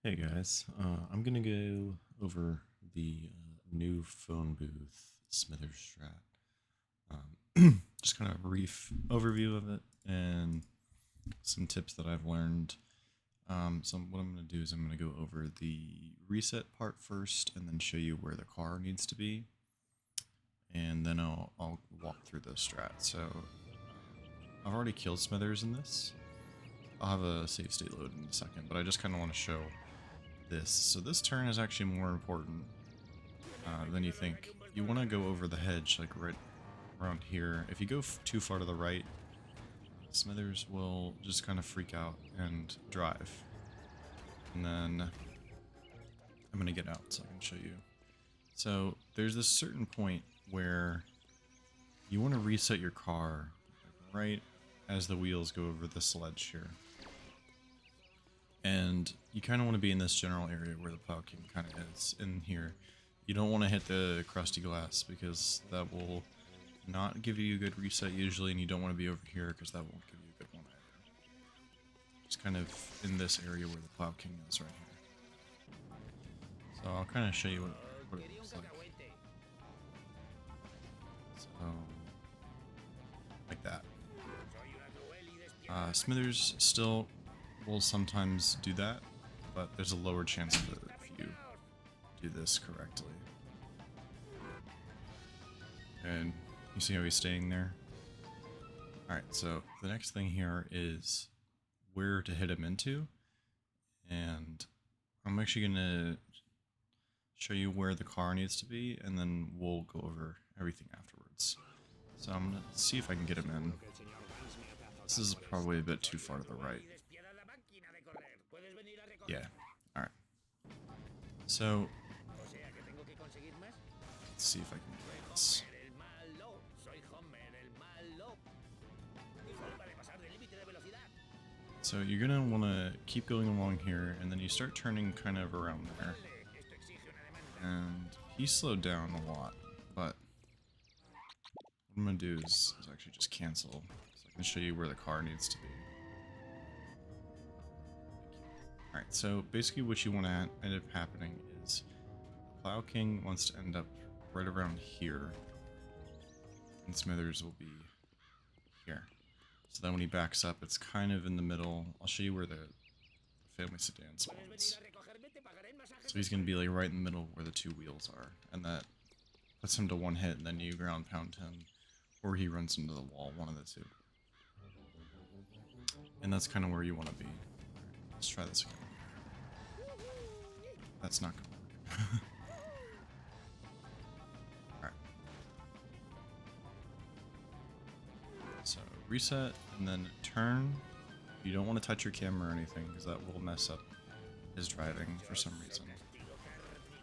Hey guys, I'm gonna go over the new phone booth Smithers strat. Just kind of a brief overview of it and some tips that I've learned. So what I'm gonna do is I'm gonna go over the reset part first, and then show you where the car needs to be, and then I'll walk through the strat. So I've already killed Smithers in this. I'll have a save state load in a second, but I just kind of want to show this. So this turn is actually more important than you think. You want to go over the hedge, like right around here. If you go too far to the right, Smithers will just kind of freak out and drive. And then I'm going to get out so I can show you. So there's this certain point where you want to reset your car right as the wheels go over the sledge here. And you kind of want to be in this general area where the plow king kind of is, in here. You don't want to hit the Krusty glass because that will not give you a good reset usually, and you don't want to be over here because that won't give you a good one either. Just kind of in this area where the plow king is right here. So I'll kind of show you what it looks like. So, like that. Smithers still will sometimes do that, but there's a lower chance of it if you do this correctly. And you see how he's staying there? Alright, so the next thing here is where to hit him into, and I'm actually going to show you where the car needs to be, and then we'll go over everything afterwards. So I'm going to see if I can get him in. This is probably a bit too far to the right. Yeah, alright. So, let's see if I can do this. So you're going to want to keep going along here, and then you start turning kind of around there. And he slowed down a lot, but what I'm going to do is actually just cancel, so I can show you where the car needs to be. Alright, so basically what you want to end up happening is Plow King wants to end up right around here, and Smithers will be here. So then when he backs up, it's kind of in the middle. I'll show you where the family sedan spawns. So he's going to be like right in the middle where the two wheels are, and that puts him to one hit, and then you ground pound him, or he runs into the wall, one of the two. And that's kind of where you want to be. Right, let's try this again. That's not going to work. Alright. So reset, and then turn. You don't want to touch your camera or anything, because that will mess up his driving for some reason.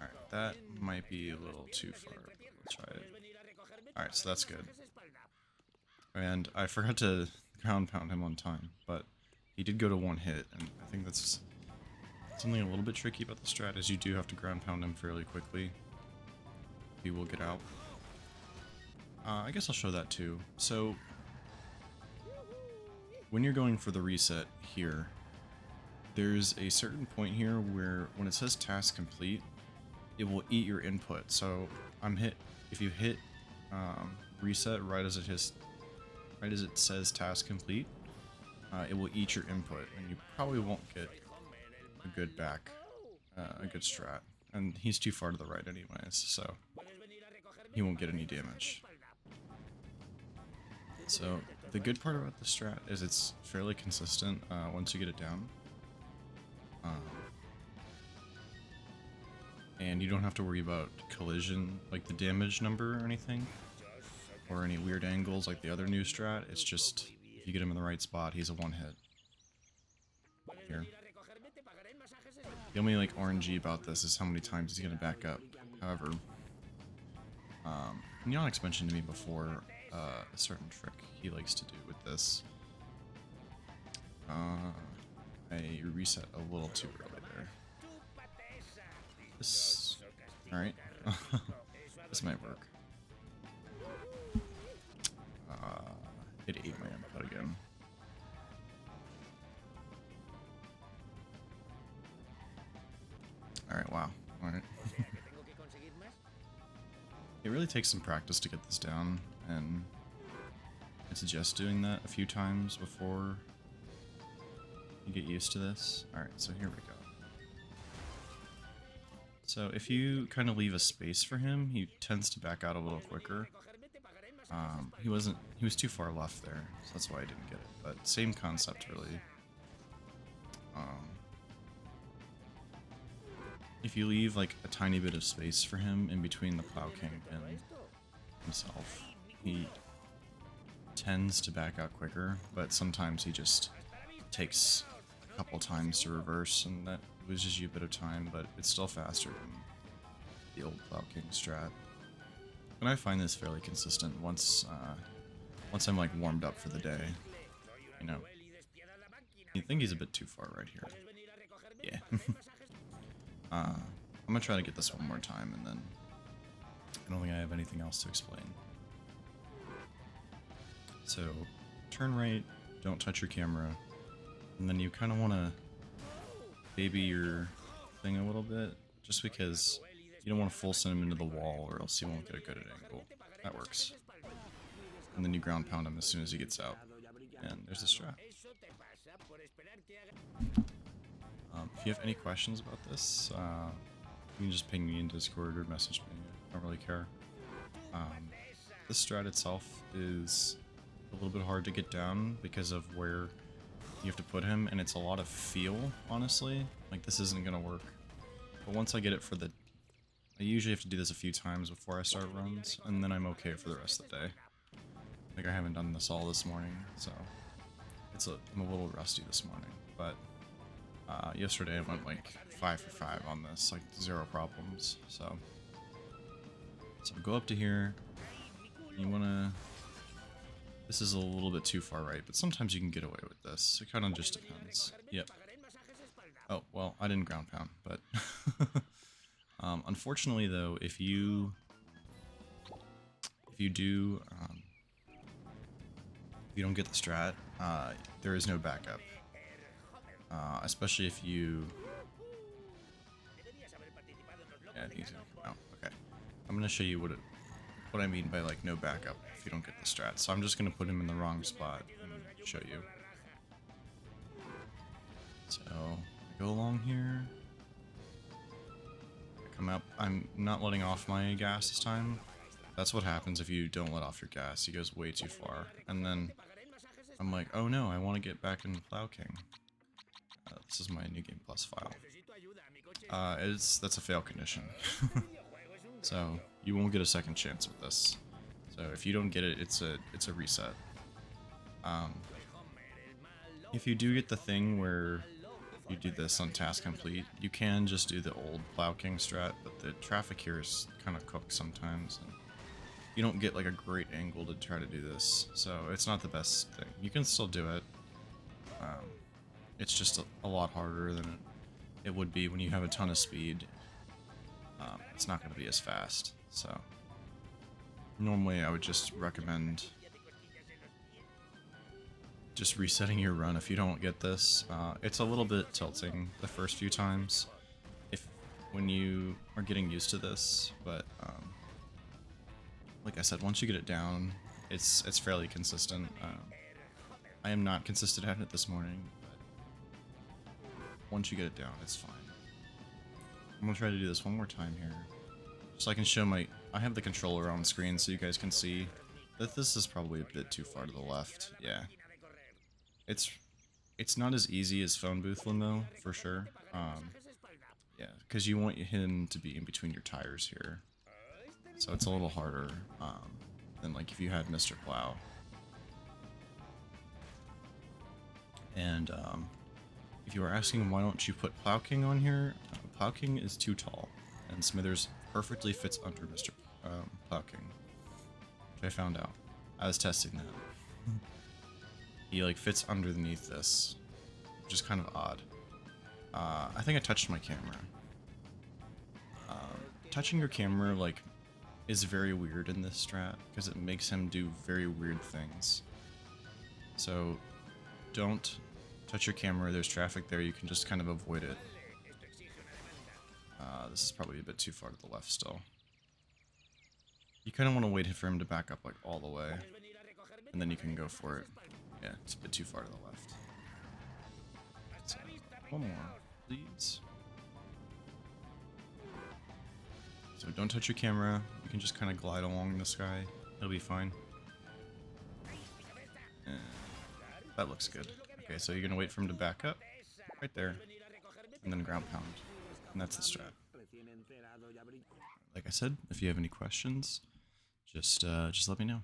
Alright, that might be a little too far. We'll try it. Alright, so that's good. And I forgot to ground pound him on time, but he did go to one hit, and I think that's something a little bit tricky about the strat, is you do have to ground pound him fairly quickly. He will get out. I guess I'll show that too. So, when you're going for the reset here, there's a certain point here where when it says task complete, it will eat your input. So if you hit reset right as it says task complete, it will eat your input, and you probably won't get a good strat. And he's too far to the right anyways, so he won't get any damage. So the good part about the strat is it's fairly consistent once you get it down. And you don't have to worry about collision, like the damage number or anything, or any weird angles like the other new strat. It's just, if you get him in the right spot, he's a one hit. Here. The only like RNG about this is how many times he's going to back up. However, Neonix mentioned to me before a certain trick he likes to do with this. I reset a little too early there. This, alright, this might work. It ate my input again. Alright, wow. Alright. It really takes some practice to get this down, and I suggest doing that a few times before you get used to this. Alright, so here we go. So if you kind of leave a space for him, he tends to back out a little quicker. He was too far left there, so that's why I didn't get it. But same concept, really. If you leave like a tiny bit of space for him in between the Plow King and himself, he tends to back out quicker, but sometimes he just takes a couple times to reverse, and that loses you a bit of time, but it's still faster than the old Plow King strat. And I find this fairly consistent once I'm like warmed up for the day. You know, you think he's a bit too far right here. Yeah. I'm gonna try to get this one more time, and then I don't think I have anything else to explain. So, turn right, don't touch your camera, and then you kind of want to baby your thing a little bit, just because you don't want to full send him into the wall, or else you won't get a good angle. That works. And then you ground pound him as soon as he gets out. And there's the strat. If you have any questions about this, you can just ping me in Discord or message me. I don't really care. This strat itself is a little bit hard to get down because of where you have to put him, and it's a lot of feel, honestly. Like, this isn't gonna work. But once I get it for the... I usually have to do this a few times before I start runs, and then I'm okay for the rest of the day. Like, I haven't done this all this morning, so... I'm a little rusty this morning, but... yesterday I went like 5 for 5 on this, like 0 problems, so go up to here, you wanna, this is a little bit too far right, but sometimes you can get away with this, it kind of just depends. Yep. Oh, well, I didn't ground pound, but, unfortunately though, if you don't get the strat, there is no backup. Especially if you... Yeah, I think he's gonna come out. Okay. I'm gonna show you what I mean by, like, no backup if you don't get the strat. So I'm just gonna put him in the wrong spot and show you. So, I go along here. I come out. I'm not letting off my gas this time. That's what happens if you don't let off your gas. He goes way too far. And then I'm like, oh no, I want to get back in Plow King. This is my New Game Plus file. That's a fail condition. So you won't get a second chance with this. So if you don't get it, it's a reset. If you do get the thing where you do this on task complete, you can just do the old Plow King strat, but the traffic here is kind of cooked sometimes, and you don't get like a great angle to try to do this. So it's not the best thing. You can still do it. It's just a lot harder than it would be when you have a ton of speed. It's not going to be as fast, so normally I would just recommend just resetting your run if you don't get this. It's a little bit tilting the first few times when you are getting used to this, but like I said, once you get it down, it's fairly consistent. I am not consistent at it this morning. Once you get it down, it's fine. I'm gonna try to do this one more time here, so I can show I have the controller on screen so you guys can see that this is probably a bit too far to the left. Yeah. It's not as easy as Phonebooth Limo, for sure. Yeah, because you want him to be in between your tires here. So it's a little harder than like if you had Mr. Plow. And, if you are asking why don't you put Plow King on here, Plow King is too tall, and Smithers perfectly fits under Mr. Plow King, which I found out. I was testing that. He like fits underneath this, which is kind of odd. I think I touched my camera. Touching your camera like is very weird in this strat because it makes him do very weird things. So don't touch your camera. There's traffic there. You can just kind of avoid it. This is probably a bit too far to the left still. You kind of want to wait for him to back up like all the way, and then you can go for it. Yeah, it's a bit too far to the left. So, one more, please. So don't touch your camera. You can just kind of glide along in the sky. It'll be fine. And that looks good. Okay, so you're gonna wait for him to back up, right there, and then ground pound, and that's the strat. Like I said, if you have any questions, just let me know.